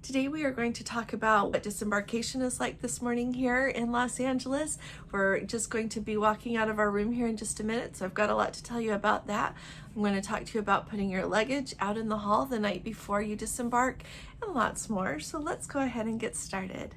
Today we are going to talk about what disembarkation is like this morning here in Los Angeles. We're just going to be walking out of our room here in just a minute, so I've got a lot to tell you about that. I'm going to talk to you about putting your luggage out in the hall the night before you disembark and lots more. So let's go ahead and get started.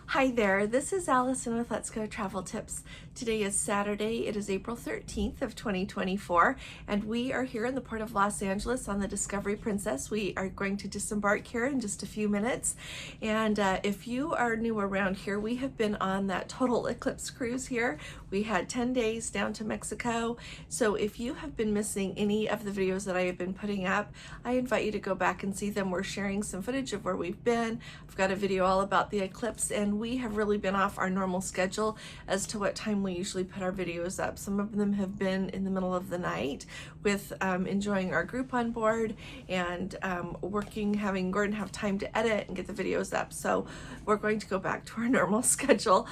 Hi there, this is Allison with Let's Go Travel Tips. Today is Saturday, it is April 13th of 2024, and we are here in the Port of Los Angeles on the Discovery Princess. We are going to disembark here in just a few minutes, and if you are new around here, we have been on that total Eclipse cruise here. We had 10 days down to Mexico, so if you have been missing any of the videos that I have been putting up, I invite you to go back and see them. We're sharing some footage of where we've been. I've got a video all about the Eclipse, and we have really been off our normal schedule as to what time we usually put our videos up. Some of them have been in the middle of the night with enjoying our group on board and having Gordon have time to edit and get the videos up. So we're going to go back to our normal schedule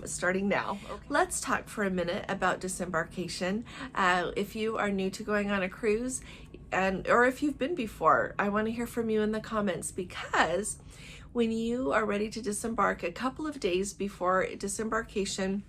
starting now. Okay. Let's talk for a minute about disembarkation. If you are new to going on a cruise, or if you've been before, I want to hear from you in the comments, because when you are ready to disembark, a couple of days before disembarkation,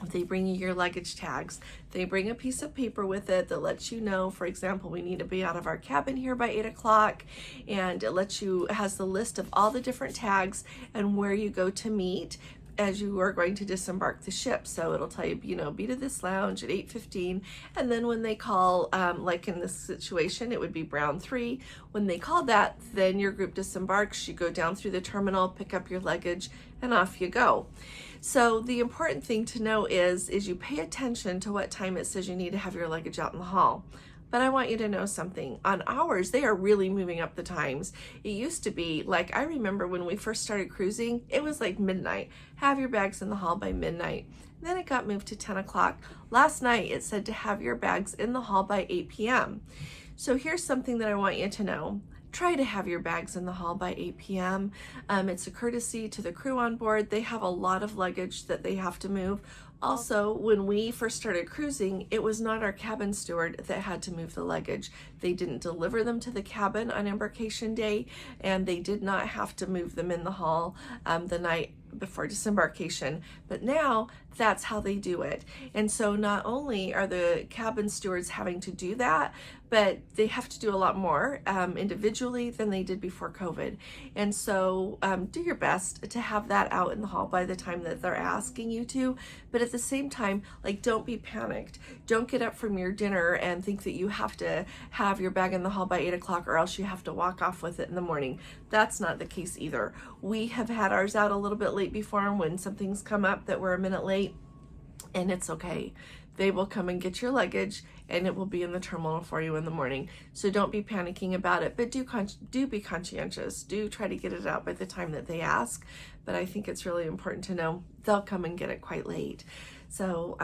they bring you your luggage tags. They bring a piece of paper with it that lets you know, for example, we need to be out of our cabin here by 8 o'clock, and it has the list of all the different tags and where you go to meet as you are going to disembark the ship. So it'll tell you, be to this lounge at 8:15, and then when they call, like in this situation, it would be Brown 3. When they call that, then your group disembarks, you go down through the terminal, pick up your luggage, and off you go. So the important thing to know is you pay attention to what time it says you need to have your luggage out in the hall. But I want you to know something. On ours, they are really moving up the times. It used to be, like, I remember when we first started cruising, it was like midnight. Have your bags in the hall by midnight. Then it got moved to 10 o'clock. Last night, it said to have your bags in the hall by 8 p.m. So here's something that I want you to know. Try to have your bags in the hall by 8 p.m. It's a courtesy to the crew on board. They have a lot of luggage that they have to move. Also, when we first started cruising, it was not our cabin steward that had to move the luggage. They didn't deliver them to the cabin on embarkation day, and they did not have to move them in the hall the night before disembarkation. But now that's how they do it. And so not only are the cabin stewards having to do that, but they have to do a lot more individually than they did before COVID. And so do your best to have that out in the hall by the time that they're asking you to. But at the same time, like, don't be panicked. Don't get up from your dinner and think that you have to have your bag in the hall by 8 o'clock or else you have to walk off with it in the morning. That's not the case either. We have had ours out a little bit late before, and when something's come up that we're a minute late, and it's okay. They will come and get your luggage, and it will be in the terminal for you in the morning. So don't be panicking about it, but do be conscientious. Do try to get it out by the time that they ask. But I think it's really important to know they'll come and get it quite late. So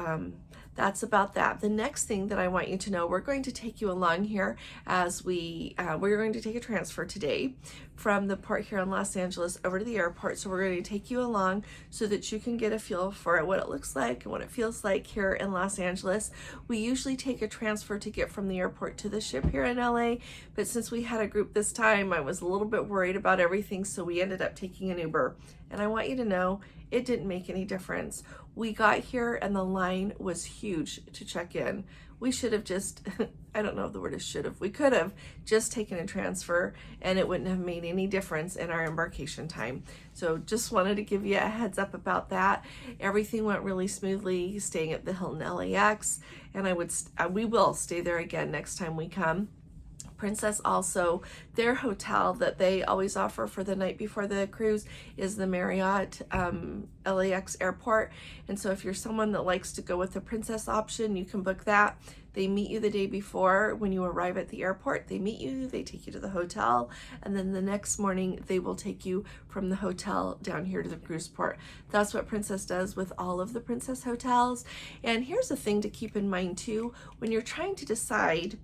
that's about that. The next thing that I want you to know, we're going to take you along here as we're going to take a transfer today from the port here in Los Angeles over to the airport. So we're going to take you along so that you can get a feel for it, what it looks like and what it feels like here in Los Angeles. We usually take a transfer to get from the airport to the ship here in LA, but since we had a group this time, I was a little bit worried about everything, so we ended up taking an Uber. And I want you to know, it didn't make any difference. We got here and the line was huge to check in. We should have just, I don't know if the word is should have, we could have just taken a transfer and it wouldn't have made any difference in our embarkation time. So just wanted to give you a heads up about that. Everything went really smoothly, staying at the Hilton LAX, and we will stay there again next time we come. Princess also, their hotel that they always offer for the night before the cruise is the Marriott LAX airport. And so if you're someone that likes to go with the Princess option, you can book that. They meet you the day before when you arrive at the airport. They meet you, they take you to the hotel, and then the next morning they will take you from the hotel down here to the cruise port. That's what Princess does with all of the Princess hotels. And here's a thing to keep in mind too, when you're trying to decide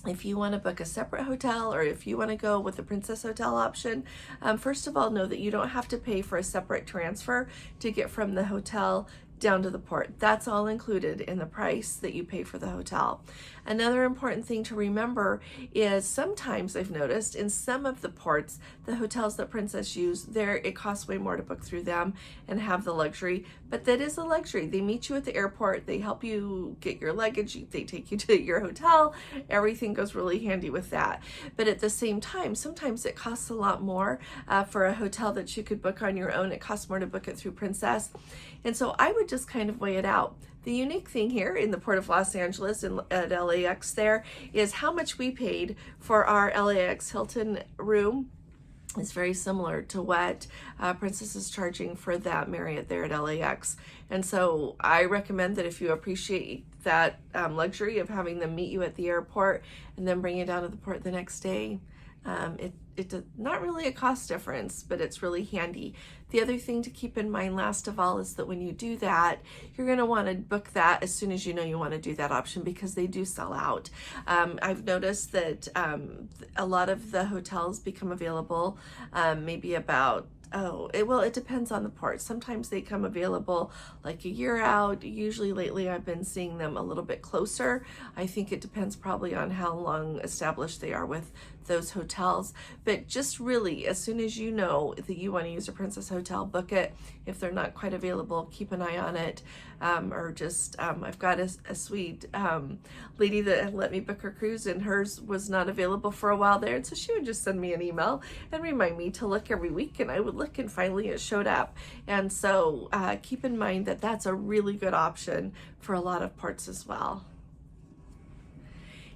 If you want to book a separate hotel, or if you want to go with the Princess Hotel option, first of all, know that you don't have to pay for a separate transfer to get from the hotel down to the port. That's all included in the price that you pay for the hotel. Another important thing to remember is sometimes I've noticed in some of the ports, the hotels that Princess use, it costs way more to book through them and have the luxury, but that is a luxury. They meet you at the airport, they help you get your luggage, they take you to your hotel, everything goes really handy with that. But at the same time, sometimes it costs a lot more for a hotel that you could book on your own. It costs more to book it through Princess. And so I would just kind of weigh it out. The unique thing here in the Port of Los Angeles and at LAX there is how much we paid for our LAX Hilton room is very similar to what Princess is charging for that Marriott there at LAX. And so I recommend that if you appreciate that luxury of having them meet you at the airport and then bring you down to the port the next day, it's not really a cost difference, but it's really handy. The other thing to keep in mind last of all is that when you do that, you're going to want to book that as soon as you know you want to do that option, because they do sell out. I've noticed that a lot of the hotels become available maybe about it depends on the port. Sometimes they come available like a year out. Usually lately I've been seeing them a little bit closer. I think it depends probably on how long established they are with those hotels. But just really, as soon as you know that you want to use a Princess Hotel, book it. If they're not quite available, keep an eye on it. I've got a sweet lady that let me book her cruise, and hers was not available for a while there. And so she would just send me an email and remind me to look every week, and I would look, and finally it showed up. And so keep in mind that that's a really good option for a lot of ports as well.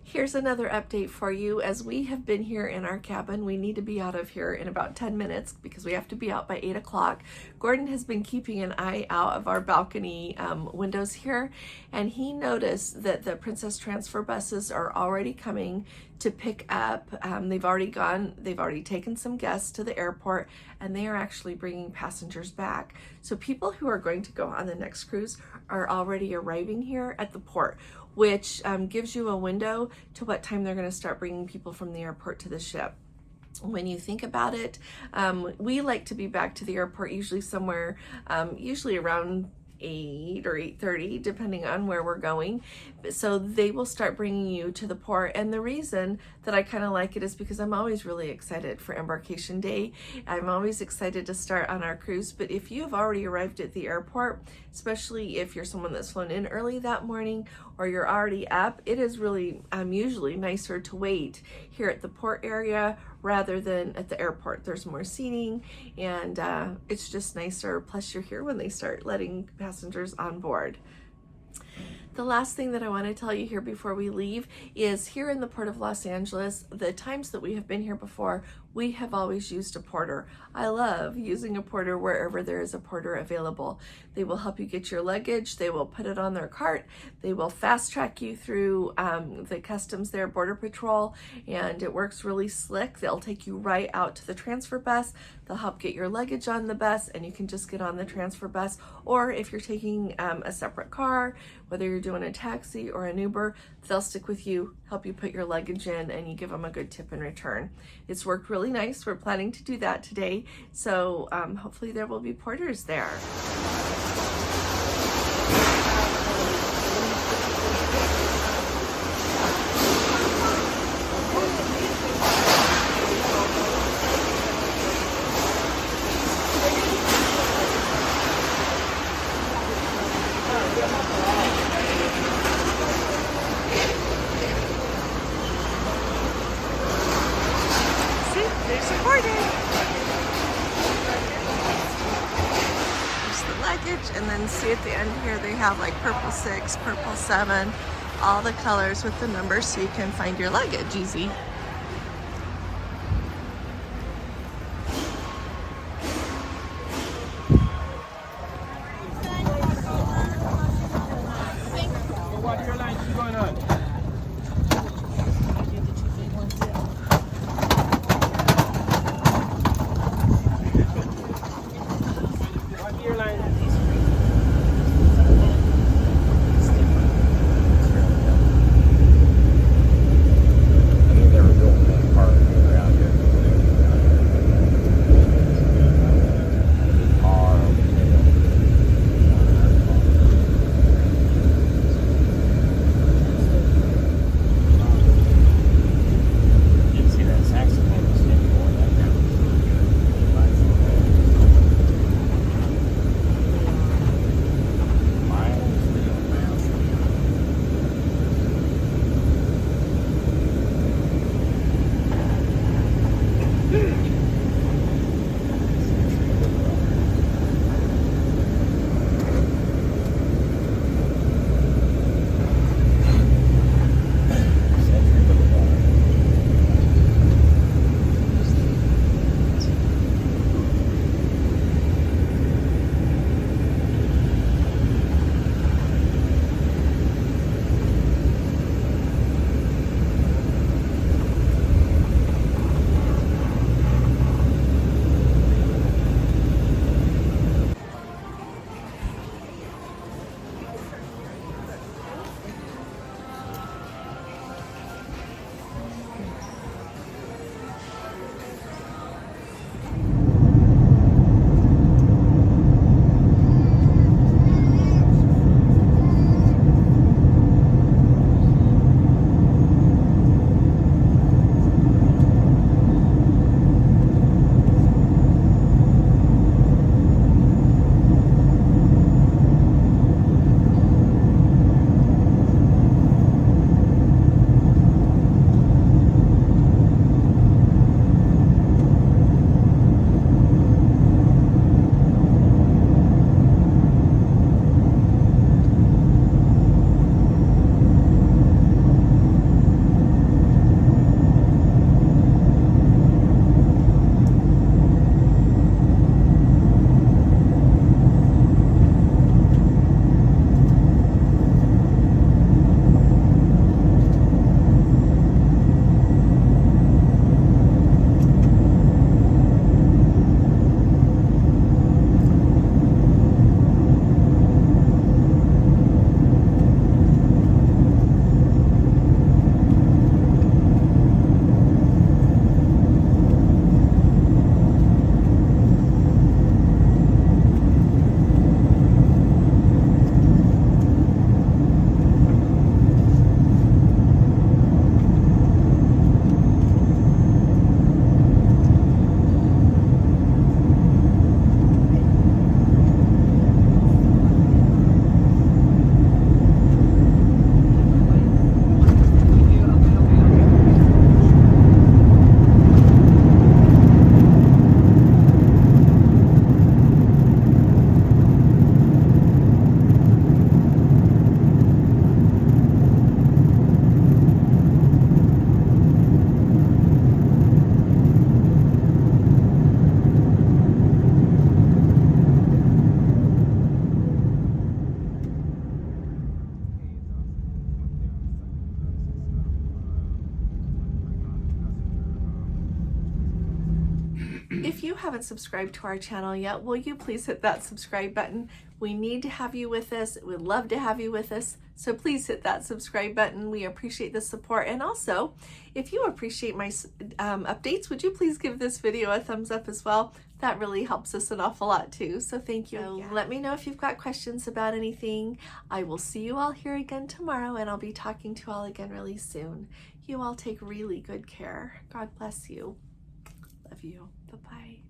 Here's another update for you. As we have been here in our cabin, we need to be out of here in about 10 minutes because we have to be out by 8 o'clock. Gordon has been keeping an eye out of our balcony windows here, and he noticed that the Princess transfer buses are already coming to pick up. They've already taken some guests to the airport, and they are actually bringing passengers back. So people who are going to go on the next cruise are already arriving here at the port, which gives you a window to what time they're going to start bringing people from the airport to the ship. When you think about it, we like to be back to the airport usually somewhere, usually around 8 or 8:30, depending on where we're going. So they will start bringing you to the port. And the reason that I kind of like it is because I'm always really excited for embarkation day. I'm always excited to start on our cruise. But if you have already arrived at the airport, especially if you're someone that's flown in early that morning or you're already up, it is really usually nicer to wait here at the port area rather than at the airport. There's more seating, and it's just nicer. Plus you're here when they start letting passengers on board. The last thing that I want to tell you here before we leave is here in the Port of Los Angeles, the times that we have been here before, we have always used a porter. I love using a porter wherever there is a porter available. They will help you get your luggage. They will put it on their cart. They will fast track you through the customs there, Border Patrol, and it works really slick. They'll take you right out to the transfer bus. They'll help get your luggage on the bus, and you can just get on the transfer bus. Or if you're taking a separate car, whether you're doing a taxi or an Uber, they'll stick with you, help you put your luggage in, and you give them a good tip in return. It's worked really nice. We're planning to do that today, so hopefully there will be porters there. And then see at the end here they have like purple 6, purple 7, all the colors with the numbers so you can find your luggage easy. What airline is going on? What airline? haven't subscribed to our channel yet, will you please hit that subscribe button? We need to have you with us. We'd love to have you with us. So please hit that subscribe button. We appreciate the support. And also, if you appreciate my updates, would you please give this video a thumbs up as well? That really helps us an awful lot too. So thank you. So let me know if you've got questions about anything. I will see you all here again tomorrow, and I'll be talking to you all again really soon. You all take really good care. God bless you. Love you. Bye-bye.